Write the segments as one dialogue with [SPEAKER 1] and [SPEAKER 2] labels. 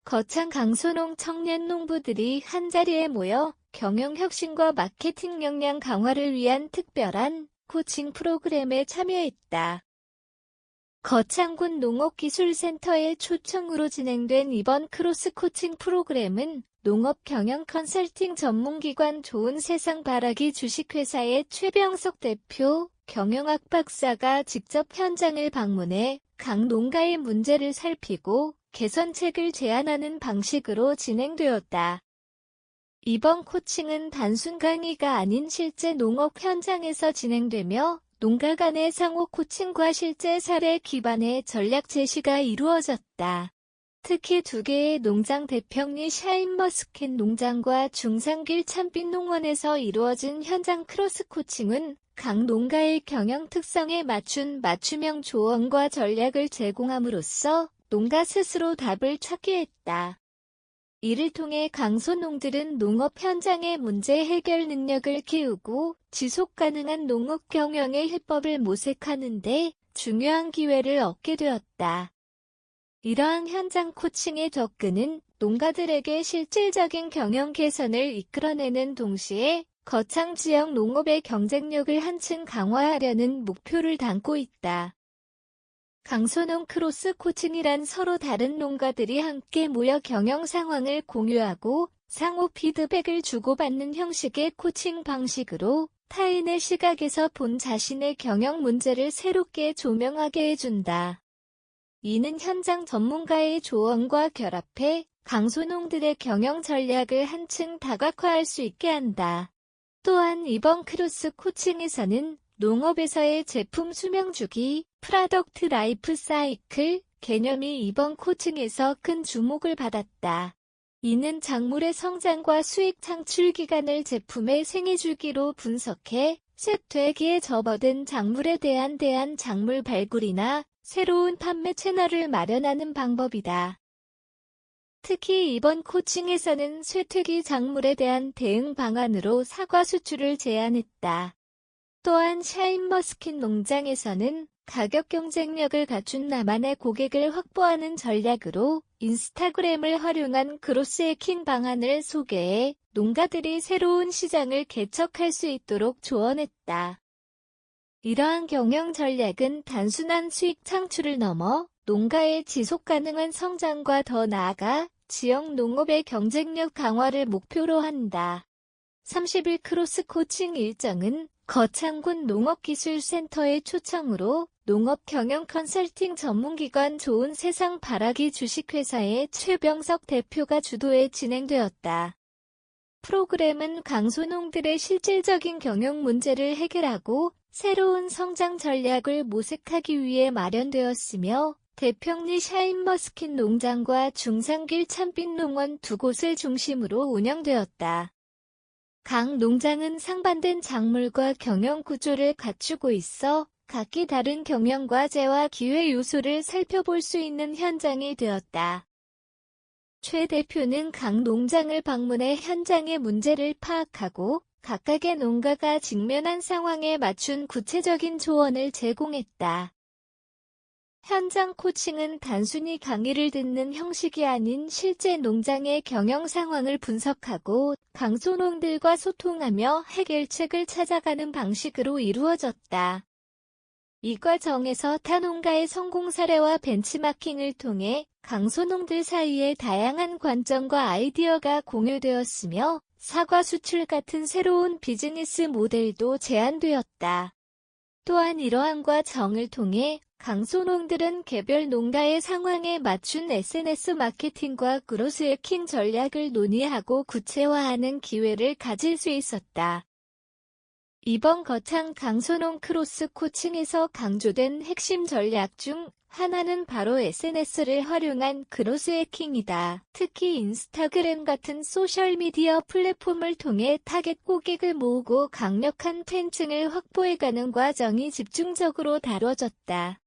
[SPEAKER 1] 거창 강소농 청년 농부들이 한자리에 모여 경영혁신과 마케팅 역량 강화를 위한 특별한 코칭 프로그램에 참여했다. 거창군 농업기술센터의 초청으로 진행된 이번 크로스 코칭 프로그램은 농업경영 컨설팅 전문기관 좋은세상 바라기 주식회사의 최병석 대표, 경영학 박사가 직접 현장을 방문해 각 농가의 문제를 살피고 개선책을 제안하는 방식으로 진행되었다. 이번 코칭은 단순 강의가 아닌 실제 농업 현장에서 진행되며 농가 간의 상호 코칭과 실제 사례 기반의 전략 제시가 이루어졌다. 특히 두 개의 농장 대평리 샤인머스켓 농장과 중산길 참빛 농원에서 이루어진 현장 크로스 코칭은 각 농가의 경영 특성에 맞춘 맞춤형 조언과 전략을 제공함으로써 농가 스스로 답을 찾게 했다. 이를 통해 강소농들은 농업 현장의 문제 해결 능력을 키우고 지속 가능한 농업 경영의 해법을 모색하는 데 중요한 기회를 얻게 되었다. 이러한 현장 코칭의 접근은 농가들에게 실질적인 경영 개선을 이끌어내는 동시에 거창 지역 농업의 경쟁력을 한층 강화하려는 목표를 담고 있다. 강소농 크로스 코칭이란 서로 다른 농가들이 함께 모여 경영 상황을 공유하고 상호 피드백을 주고받는 형식의 코칭 방식으로 타인의 시각에서 본 자신의 경영 문제를 새롭게 조명하게 해준다. 이는 현장 전문가의 조언과 결합해 강소농들의 경영 전략을 한층 다각화할 수 있게 한다. 또한 이번 크로스 코칭에서는 농업에서의 제품 수명 주기, 프로덕트 라이프 사이클 개념이 이번 코칭에서 큰 주목을 받았다. 이는 작물의 성장과 수익 창출 기간을 제품의 생애 주기로 분석해 쇠퇴기에 접어든 작물에 대한 작물 발굴이나 새로운 판매 채널을 마련하는 방법이다. 특히 이번 코칭에서는 쇠퇴기 작물에 대한 대응 방안으로 사과 수출을 제안했다. 또한 샤인머스켓 농장에서는 가격 경쟁력을 갖춘 나만의 고객을 확보하는 전략으로 인스타그램을 활용한 그로스 해킹 방안을 소개해 농가들이 새로운 시장을 개척할 수 있도록 조언했다. 이러한 경영 전략은 단순한 수익 창출을 넘어 농가의 지속 가능한 성장과 더 나아가 지역 농업의 경쟁력 강화를 목표로 한다. 30일 크로스 코칭 일정은 거창군 농업기술센터의 초청으로 농업경영 컨설팅 전문기관 좋은세상 바라기 주식회사의 최병석 대표가 주도해 진행되었다. 프로그램은 강소농들의 실질적인 경영 문제를 해결하고 새로운 성장 전략을 모색하기 위해 마련되었으며 대평리 샤인머스켓 농장과 중산길 참빛 농원 두 곳을 중심으로 운영되었다. 각 농장은 상반된 작물과 경영 구조를 갖추고 있어 각기 다른 경영 과제와 기회 요소를 살펴볼 수 있는 현장이 되었다. 최 대표는 각 농장을 방문해 현장의 문제를 파악하고 각각의 농가가 직면한 상황에 맞춘 구체적인 조언을 제공했다. 현장 코칭은 단순히 강의를 듣는 형식이 아닌 실제 농장의 경영 상황을 분석하고 강소농들과 소통하며 해결책을 찾아가는 방식으로 이루어졌다. 이 과정에서 타 농가의 성공 사례와 벤치마킹을 통해 강소농들 사이에 다양한 관점과 아이디어가 공유되었으며 사과 수출 같은 새로운 비즈니스 모델도 제안되었다. 또한 이러한 과정을 통해 강소농들은 개별 농가의 상황에 맞춘 SNS 마케팅과 그로스 해킹 전략을 논의하고 구체화하는 기회를 가질 수 있었다. 이번 거창 강소농 크로스 코칭에서 강조된 핵심 전략 중 하나는 바로 SNS를 활용한 그로스 해킹이다. 특히 인스타그램 같은 소셜미디어 플랫폼을 통해 타겟 고객을 모으고 강력한 팬층을 확보해가는 과정이 집중적으로 다뤄졌다.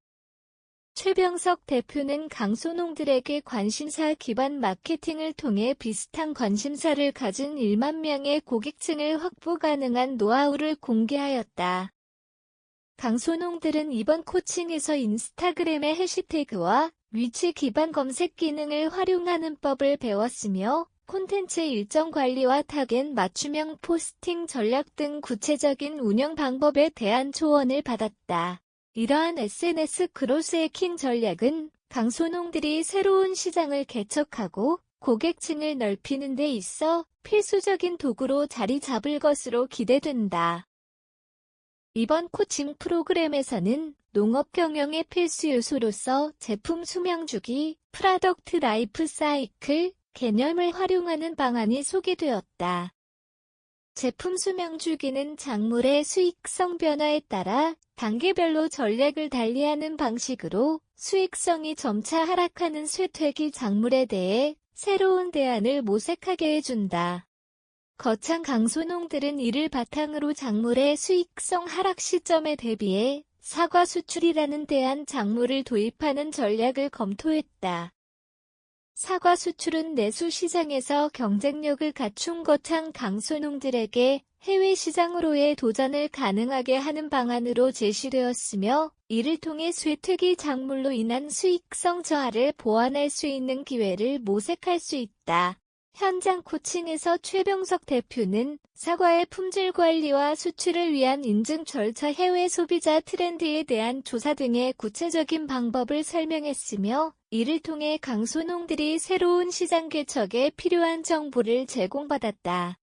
[SPEAKER 1] 최병석 대표는 강소농들에게 관심사 기반 마케팅을 통해 비슷한 관심사를 가진 1만 명의 고객층을 확보 가능한 노하우를 공개하였다. 강소농들은 이번 코칭에서 인스타그램의 해시태그와 위치 기반 검색 기능을 활용하는 법을 배웠으며 콘텐츠 일정 관리와 타겟 맞춤형 포스팅 전략 등 구체적인 운영 방법에 대한 조언을 받았다. 이러한 SNS 그로스해킹 전략은 강소농들이 새로운 시장을 개척하고 고객층을 넓히는 데 있어 필수적인 도구로 자리 잡을 것으로 기대된다. 이번 코칭 프로그램에서는 농업 경영의 필수 요소로서 제품 수명 주기, 프로덕트 라이프 사이클 개념을 활용하는 방안이 소개되었다. 제품 수명 주기는 작물의 수익성 변화에 따라 단계별로 전략을 달리하는 방식으로 수익성이 점차 하락하는 쇠퇴기 작물에 대해 새로운 대안을 모색하게 해준다. 거창 강소농들은 이를 바탕으로 작물의 수익성 하락 시점에 대비해 사과 수출이라는 대안 작물을 도입하는 전략을 검토했다. 사과 수출은 내수 시장에서 경쟁력을 갖춘 거창 강소농들에게 해외 시장으로의 도전을 가능하게 하는 방안으로 제시되었으며 이를 통해 쇠퇴기 작물로 인한 수익성 저하를 보완할 수 있는 기회를 모색할 수 있다. 현장 코칭에서 최병석 대표는 사과의 품질 관리와 수출을 위한 인증 절차, 해외 소비자 트렌드에 대한 조사 등의 구체적인 방법을 설명했으며 이를 통해 강소농들이 새로운 시장 개척에 필요한 정보를 제공받았다.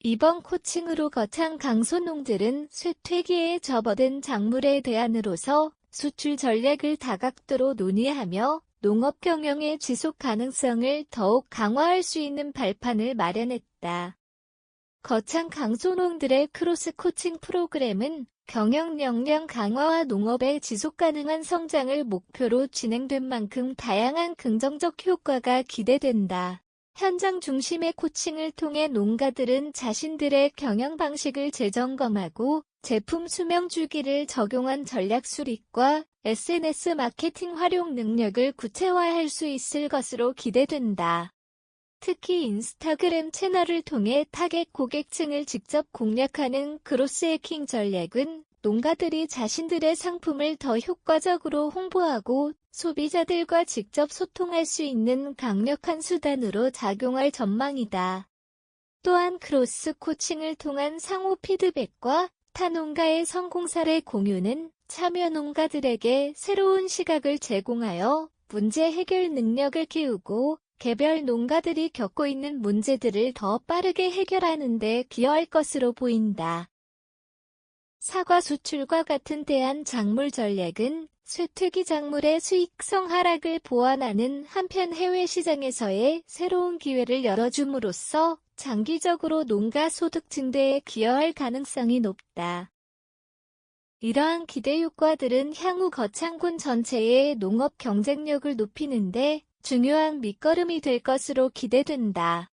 [SPEAKER 1] 이번 코칭으로 거창 강소농들은 쇠퇴기에 접어든 작물에 대안으로서 수출 전략을 다각도로 논의하며 농업 경영의 지속 가능성을 더욱 강화할 수 있는 발판을 마련했다. 거창 강소농들의 크로스 코칭 프로그램은 경영 역량 강화와 농업의 지속 가능한 성장을 목표로 진행된 만큼 다양한 긍정적 효과가 기대된다. 현장 중심의 코칭을 통해 농가들은 자신들의 경영 방식을 재점검하고 제품 수명 주기를 적용한 전략 수립과 SNS 마케팅 활용 능력을 구체화할 수 있을 것으로 기대된다. 특히 인스타그램 채널을 통해 타겟 고객층을 직접 공략하는 크로스해킹 전략은 농가들이 자신들의 상품을 더 효과적으로 홍보하고 소비자들과 직접 소통할 수 있는 강력한 수단으로 작용할 전망이다. 또한 크로스 코칭을 통한 상호 피드백과 타 농가의 성공 사례 공유는 참여 농가들에게 새로운 시각을 제공하여 문제 해결 능력을 키우고 개별 농가들이 겪고 있는 문제들을 더 빠르게 해결하는 데 기여할 것으로 보인다. 사과 수출과 같은 대안 작물 전략은 쇠퇴기 작물의 수익성 하락을 보완하는 한편 해외 시장에서의 새로운 기회를 열어줌으로써 장기적으로 농가 소득 증대에 기여할 가능성이 높다. 이러한 기대 효과들은 향후 거창군 전체의 농업 경쟁력을 높이는 데 중요한 밑거름이 될 것으로 기대된다.